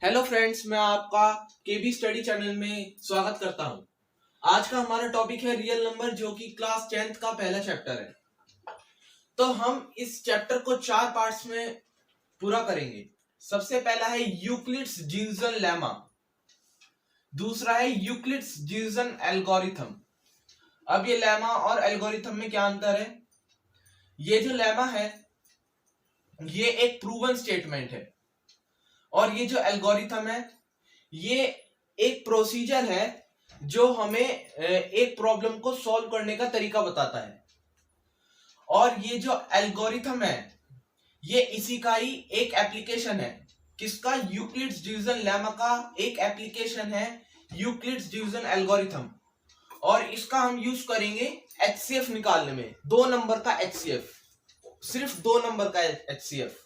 Hello friends, मैं आपका केबी study channel में स्वागत करता हूं। आज का हमारा टॉपिक है रियल नंबर, जो कि क्लास 10th का पहला चैप्टर है। तो हम इस चैप्टर को 4 पार्ट्स में पूरा करेंगे। सबसे पहला है यूक्लिड्स डिवीजन लेमा, दूसरा है यूक्लिड्स डिवीजन एल्गोरिथम। अब ये लेमा और एल्गोरिथम में क्या अंतर है? ये जो लेमा है ये एक प्रूवन स्टेटमेंट है, और ये जो एल्गोरिथम है ये एक प्रोसीजर है जो हमें एक प्रॉब्लम को सॉल्व करने का तरीका बताता है। और ये जो एल्गोरिथम है ये इसी का ही एक एप्लीकेशन है। किसका? यूक्लिड्स डिवीजन लेमा का एक एप्लीकेशन है यूक्लिड्स डिवीजन एल्गोरिथम। और इसका हम यूज करेंगे एचसीएफ निकालने में। 2 नंबर का एचसीएफ, सिर्फ 2 नंबर का एचसीएफ।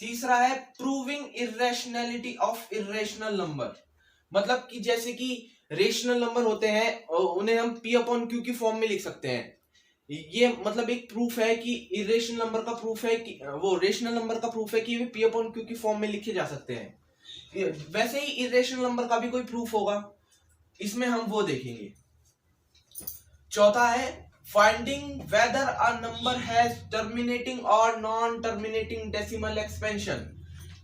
तीसरा है proving irrationality of irrational number. मतलब कि जैसे कि रेशनल नंबर होते हैं उन्हें हम पी अपॉन क्यू की फॉर्म में लिख सकते हैं। ये मतलब एक प्रूफ है कि इरेशनल नंबर का प्रूफ है कि वो रेशनल नंबर का प्रूफ है कि पी अपॉन क्यू की फॉर्म में लिखे जा सकते हैं। वैसे ही इरेशनल नंबर का भी कोई प्रूफ होगा, इसमें हम वो देखेंगे। चौथा है finding whether a number has terminating और non terminating decimal expansion.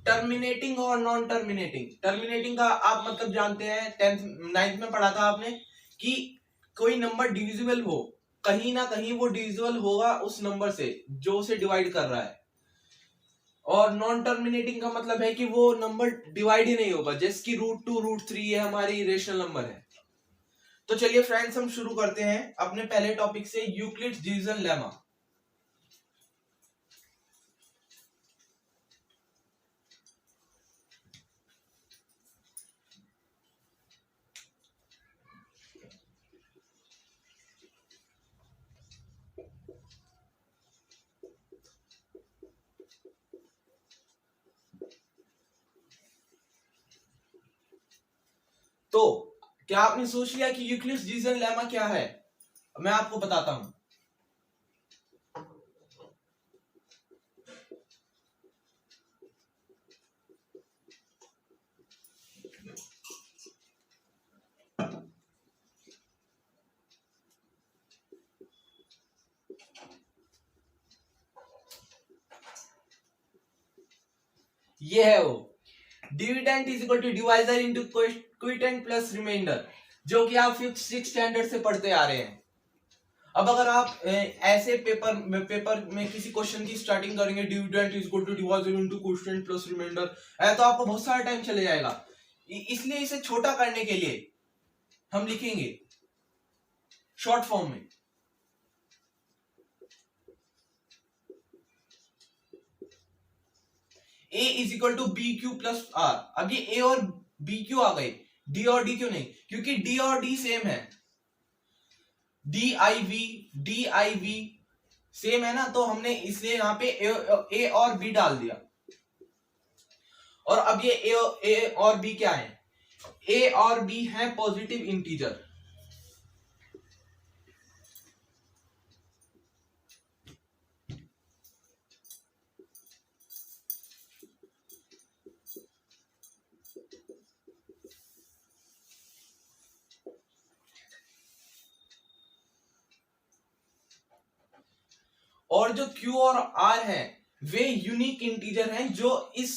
Terminating और नॉन टर्मिनेटिंग। टर्मिनेटिंग का आप मतलब जानते हैं, 9th में पढ़ा था आपने कि कोई नंबर डिविजिबल हो, कहीं ना कहीं वो डिविजिबल होगा उस नंबर से जो उसे डिवाइड कर रहा है। और नॉन टर्मिनेटिंग का मतलब है कि वो नंबर डिवाइड ही नहीं होगा, जैसे कि √2 √3 ये हमारी रेशनल नंबर है। तो चलिए फ्रेंड्स, हम शुरू करते हैं अपने पहले टॉपिक से, यूक्लिड्स डिवीजन लेमा। तो क्या आपने सोच लिया कि यूक्लिड्स डिवीजन लेमा क्या है? मैं आपको बताता हूं। ये है वो dividend is equal to divisor into quotient plus remainder, जो कि आप 5th 6th स्टैंडर्ड से पढ़ते आ रहे हैं। अब अगर आप ऐसे पेपर में किसी क्वेश्चन की स्टार्टिंग करेंगे dividend is equal to divisor into quotient plus remainder, तो आपको बहुत सारा टाइम चले जाएगा। इसलिए इसे छोटा करने के लिए हम लिखेंगे शॉर्ट फॉर्म में। A is equal to B Q plus R. अब ये ए और बी क्यू आ गए, डी और डी क्यों नहीं? क्योंकि डी और डी सेम है, डी आई वी सेम है ना, तो हमने इसलिए यहां पे ए और बी डाल दिया। और अब ये ए और बी क्या है? ए और बी है पॉजिटिव इंटीजर। और जो Q और R है वे यूनिक इंटीजर हैं जो इस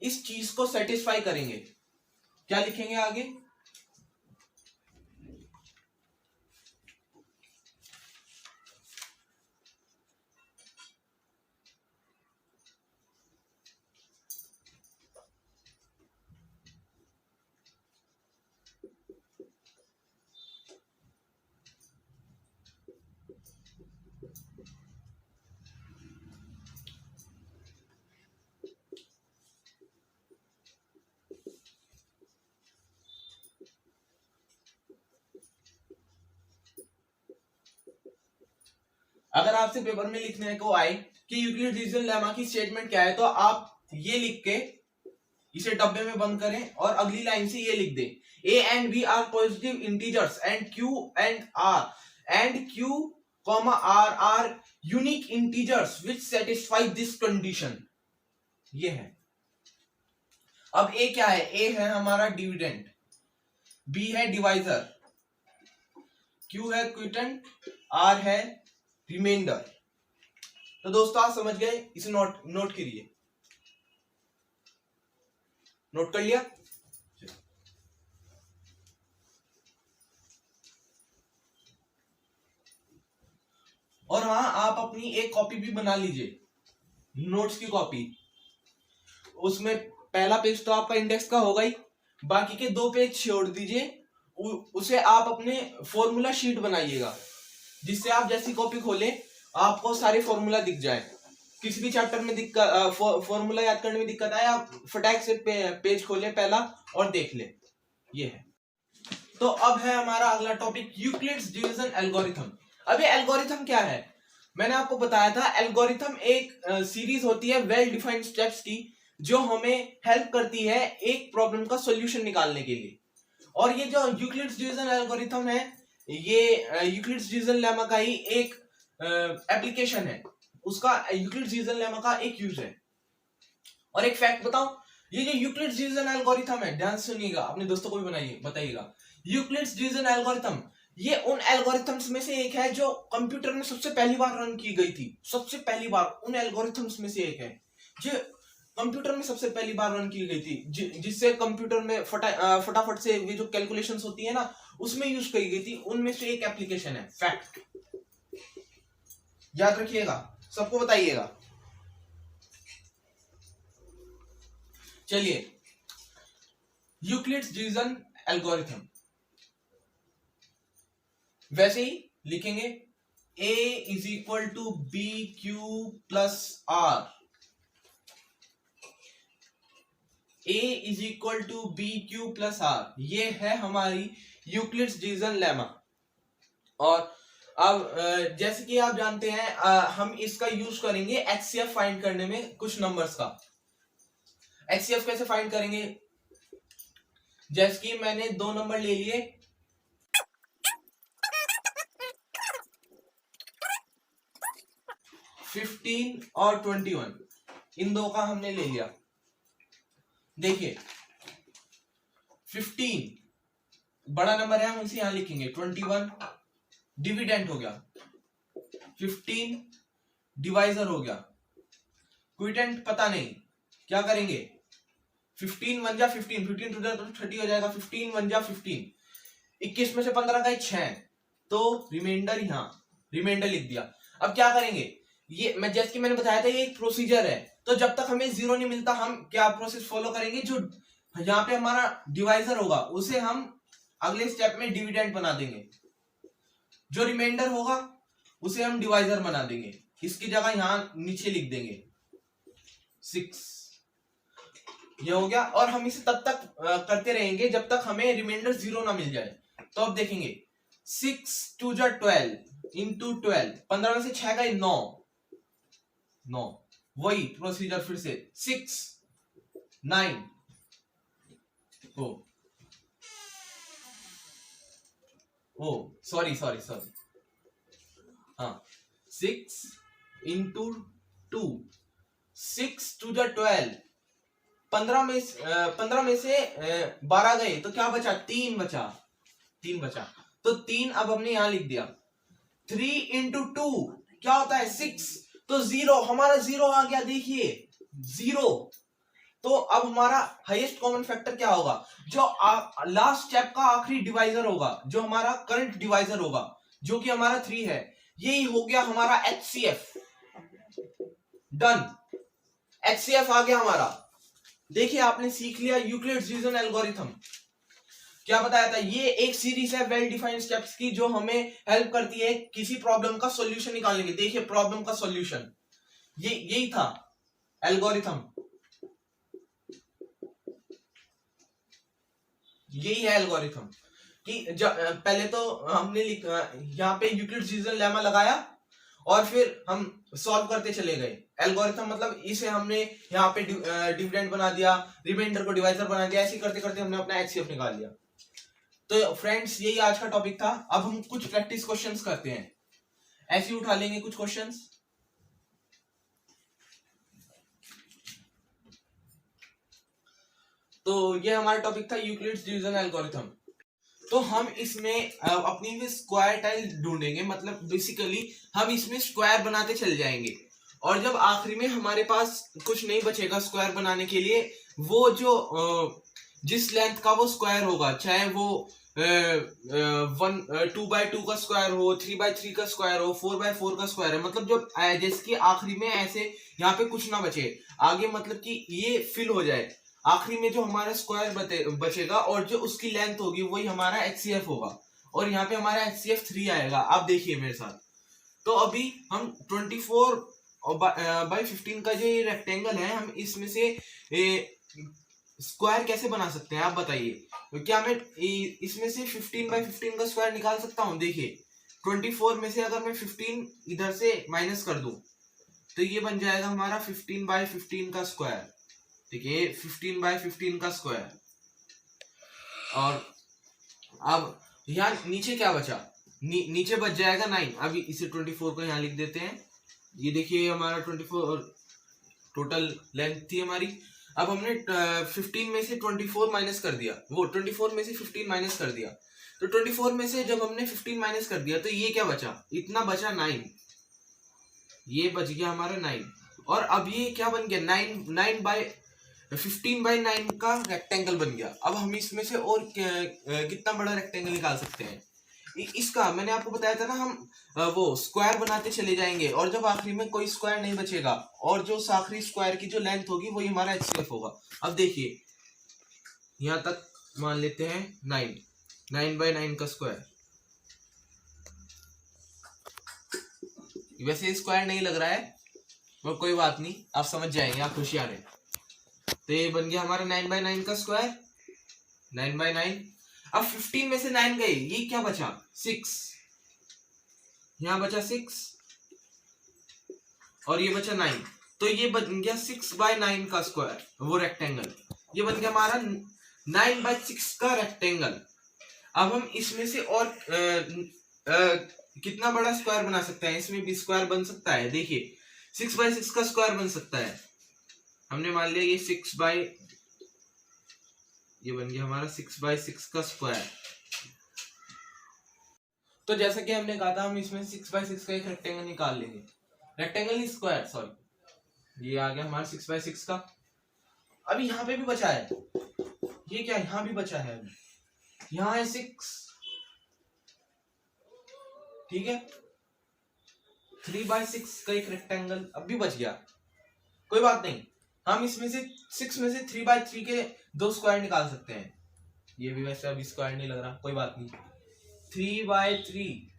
चीज को सेटिस्फाई करेंगे। क्या लिखेंगे आगे? अगर आपसे पेपर में लिखने को आए कि यूक्लिड डिवीजन लेमा की स्टेटमेंट क्या है, तो आप ये लिख के इसे डब्बे में बंद करें और अगली लाइन से ये लिख दें, A and B are positive integers and Q comma are unique integers which satisfy this condition. ये है। अब ए क्या है? ए है हमारा डिविडेंड, बी है डिवाइजर, क्यू है क्विटेंट, आर है रिमाइंडर। तो दोस्तों आप समझ गए, इसे नोट करिए। नोट कर लिया? और हाँ, आप अपनी एक कॉपी भी बना लीजिए, नोट्स की कॉपी। उसमें पहला पेज तो आपका इंडेक्स का होगा ही, बाकी के 2 पेज छोड़ दीजिए, उसे आप अपने फॉर्मूला शीट बनाइएगा, जिससे आप जैसी कॉपी खोलें आपको सारे फॉर्मूला दिख जाए। किसी भी चैप्टर में दिक्कत, फॉर्मूला याद करने में दिक्कत आए, आप फटाक से पेज खोलें पहला और देख ले। ये है। तो अब है हमारा अगला टॉपिक, यूक्लिड्स डिवीजन एल्गोरिथम। अब ये एल्गोरिथम क्या है? मैंने आपको बताया था एल्गोरिथम एक सीरीज होती है वेल डिफाइंड स्टेप्स की, जो हमें हेल्प करती है एक प्रॉब्लम का सॉल्यूशन निकालने के लिए। और ये जो यूक्लिड्स डिवीजन एल्गोरिथम है, ये यूक्लिड्स डिवीजन लेमा का ही एक एप्लीकेशन है, उसका यूक्लिड्स डिवीजन लेमा का एक यूज है। और एक फैक्ट बताऊं, ये जो यूक्लिड्स डिवीजन एल्गोरिथम है, ध्यान सुनिएगा, अपने दोस्तों को भी बताइएगा। यूक्लिड्स डिवीजन एल्गोरिथम ये उन एल्गोरिथम्स में से एक है जो कंप्यूटर में सबसे पहली बार रन की गई थी। सबसे पहली बार उन एल्गोरिथम्स में से एक है जो कंप्यूटर में सबसे पहली बार रन की गई थी, जिससे कंप्यूटर में फटाफट से ये जो कैलकुलेशंस होती है ना, उसमें यूज की गई थी। उनमें से एक एप्लीकेशन है। फैक्ट याद रखिएगा, सबको बताइएगा। चलिए, यूक्लिड्स डिवीजन एल्गोरिथम वैसे ही लिखेंगे, a is equal to B Q plus R, a is equal to B Q plus R, ये है हमारी यूक्लिड्स डिवीजन लेमा। और अब जैसे कि आप जानते हैं, हम इसका यूज करेंगे एचसीएफ फाइंड करने में कुछ नंबर्स का। एचसीएफ कैसे फाइंड करेंगे? जैसे कि मैंने 2 नंबर ले लिए, 15 और 21, इन 2 का हमने ले लिया। देखिए 15 बड़ा नंबर है, हम इसे यहां लिखेंगे। 21 डिविडेंट हो गया, 15 डिवाइजर हो गया, क्विटेंट पता नहीं, क्या करेंगे? 15 1 जा 15, 15 टू 30 हो जाएगा। 15 1 जा 15, 21 में से 15 का 6, तो रिमाइंडर यहां रिमाइंडर लिख दिया। अब क्या करेंगे? ये मैं जैसे कि मैंने बताया था, ये एक प्रोसीजर है। तो जब तक हमें 0 नहीं मिलता, हम क्या प्रोसेस फॉलो करेंगे? जो यहाँ पे हमारा डिवाइजर होगा उसे हम अगले स्टेप में डिविडेंड बना देंगे, जो रिमाइंडर होगा उसे हम डिवाइजर बना देंगे। इसकी जगह यहां नीचे लिख देंगे 6, ये हो गया। और हम इसे तब तक करते रहेंगे जब तक हमें रिमाइंडर 0 ना मिल जाए। तो अब देखेंगे, 6 2 जा 12 इंटू 12, 15 में से 6 का 9, वही प्रोसीजर फिर से 6 9 सॉरी हाँ, 6 इंटू 2, 6 2 जा 12, 15 में से 12 गए तो क्या बचा? 3 बचा। तो 3 अब हमने यहां लिख दिया। 3 इंटू 2 क्या होता है? 6, तो 0, हमारा 0 आ गया। देखिए 0। तो अब हमारा हाईएस्ट कॉमन फैक्टर क्या होगा? जो लास्ट स्टेप का आखिरी डिवाइजर होगा, जो हमारा करंट डिवाइजर होगा, जो कि हमारा 3 है, यही हो गया हमारा एचसीएफ। डन, एचसीएफ आ गया हमारा। देखिए आपने सीख लिया यूक्लिड्स डिवीजन एल्गोरिथम। क्या बताया था? ये एक सीरीज है वेल डिफाइंड स्टेप्स की, जो हमें हेल्प करती है किसी प्रॉब्लम का सॉल्यूशन निकालने की। देखिए प्रॉब्लम का सॉल्यूशन यही था एल्गोरिथम, यही है एल्गोरिथम कि पहले तो हमने यहाँ पे यूक्लिड्स डिवीजन लेमा लगाया और फिर हम सॉल्व करते चले गए। एल्गोरिथम मतलब इसे हमने यहाँ पे डिविडेंड बना दिया, रिमाइंडर को डिवाइजर बना दिया, ऐसे करते करते हमने अपना एचसीएफ निकाल लिया। तो फ्रेंड्स यही आज का टॉपिक था। अब हम कुछ प्रैक्टिस क्वेश्चंस करते हैं, ऐसे उठा लेंगे कुछ क्वेश्चंस। तो ये हमारा टॉपिक था यूक्लिड्स डिवीजन एल्गोरिथम। तो हम इसमें अपनी स्क्वायर टाइल ढूंढेंगे, मतलब बेसिकली हम इसमें स्क्वायर बनाते चले जाएंगे और जब आखिरी में हमारे पास कुछ नहीं बचेगा स्क्वायर बनाने के लिए, वो जो जिस लेंथ का वो स्क्वायर होगा, चाहे वो 2x2 का स्क्वायर हो, 3x3 का स्क्वायर हो, 4x4 का स्क्वायर है, मतलब जो जिसके आखिरी में ऐसे यहाँ पे कुछ ना बचे आगे, मतलब कि ये फिल हो जाए, आखिरी में जो हमारा स्क्वायर बचेगा और जो उसकी लेंथ होगी वही हमारा HCF होगा और यहाँ पे हमारा HCF 3 आएगा। आप देखिए मेरे साथ। तो अभी हम 24/15 का जो ये रेक्टेंगल है, हम इसमें से स्क्वायर कैसे बना सकते हैं आप बताइए। तो क्या मैं इसमें से 15/15 का स्क्वायर निकाल सकता हूँ? देखिए 24 में से अगर मैं 15 इधर से माइनस कर दूं तो ये बन जाएगा हमारा 15/15 का स्क्वायर। ठीक है, 15/15 का स्क्वायर। और अब यहाँ नीचे क्या बचा? नीचे बच जाएगा 9। अभी इसे 24 को यहाँ लिख देते हैं। ये देखिए हमारा 24 टोटल लेंथ थी हमारी। अब हमने 15 में से 24 माइनस कर दिया, वो 24 में से 15 माइनस कर दिया, तो 24 में से जब हमने 15 माइनस कर दिया तो ये क्या बचा? इतना बचा 9। ये बच गया हमारा 9। और अब ये क्या बन गया? 15/9 का रेक्टेंगल बन गया। अब हम इसमें से और कितना बड़ा रेक्टेंगल निकाल सकते हैं? इसका मैंने आपको बताया था ना, हम वो स्क्वायर बनाते चले जाएंगे और जब आखिरी में कोई स्क्वायर नहीं बचेगा और जो आखिरी स्क्वायर की जो लेंथ होगी वही हमारा HCF होगा। अब देखिए यहां तक मान लेते हैं 9/9 का स्क्वायर। वैसे स्क्वायर नहीं लग रहा है पर कोई बात नहीं, आप समझ जाएंगे, आप होशियार हैं। तो ये बन गया हमारा 9/9 का स्क्वायर, 9/9। अब 15 में से 9 गए, ये क्या बचा? 6। यहां बचा 6 और ये बचा 9, तो ये बन गया 6/9 का स्क्वायर, वो रेक्टेंगल। ये बन गया हमारा 9/6 का रेक्टेंगल। अब हम इसमें से और कितना बड़ा स्क्वायर बना सकते हैं? इसमें भी स्क्वायर बन सकता है। देखिए 6/6 का स्क्वायर बन सकता है। हमने मान लिया ये ये बन गया हमारा 6/6 का स्क्वायर। तो जैसा कि हमने कहा था, हम इसमें 6/6 का एक रेक्टेंगल निकाल लेंगे, रेक्टेंगल स्क्वायर, सॉरी, ये आ गया हमारा 6/6 का। अभी यहाँ पे भी बचा है, ये क्या? यहाँ भी बचा है, यहाँ है 6, ठीक है, 3/6 का एक रेक्टेंगल अब भी बच गया। कोई बात नहीं, हम इसमें से 6 में से 3/3 के 2 स्क्वायर निकाल सकते हैं। ये भी वैसे अभी स्क्वायर नहीं लग रहा, कोई बात नहीं। 3/3,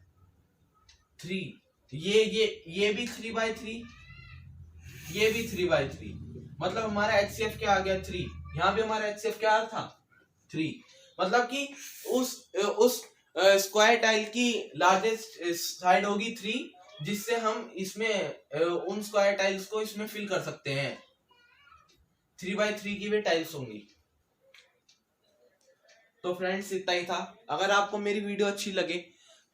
3, ये भी 3/3, ये भी 3/3, मतलब हमारा HCF क्या आ गया? 3। यहाँ भी हमारा HCF क्या था? 3। मतलब कि उस स्क्वायर टाइल की लार्जेस्ट साइड होगी 3, जिससे हम इसमें उन स्क्वायर टाइल्स को इसमें फिल कर सकते हैं। 3/3 की भी टाइल्स होंगी। तो फ्रेंड्स इतना ही था। अगर आपको मेरी वीडियो अच्छी लगे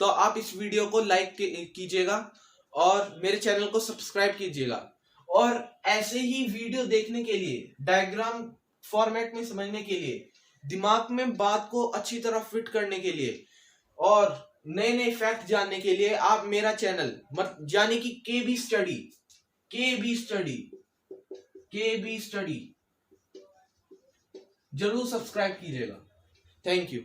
तो आप इस वीडियो को लाइक कीजिएगा और मेरे चैनल को सब्सक्राइब कीजिएगा। और ऐसे ही वीडियो देखने के लिए, डायग्राम फॉर्मेट में समझने के लिए, दिमाग में बात को अच्छी तरह फिट करने के लिए और नए नए फैक्ट जानने के लिए आप मेरा चैनल यानी कि KB स्टडी जरूर सब्सक्राइब कीजिएगा। Thank you.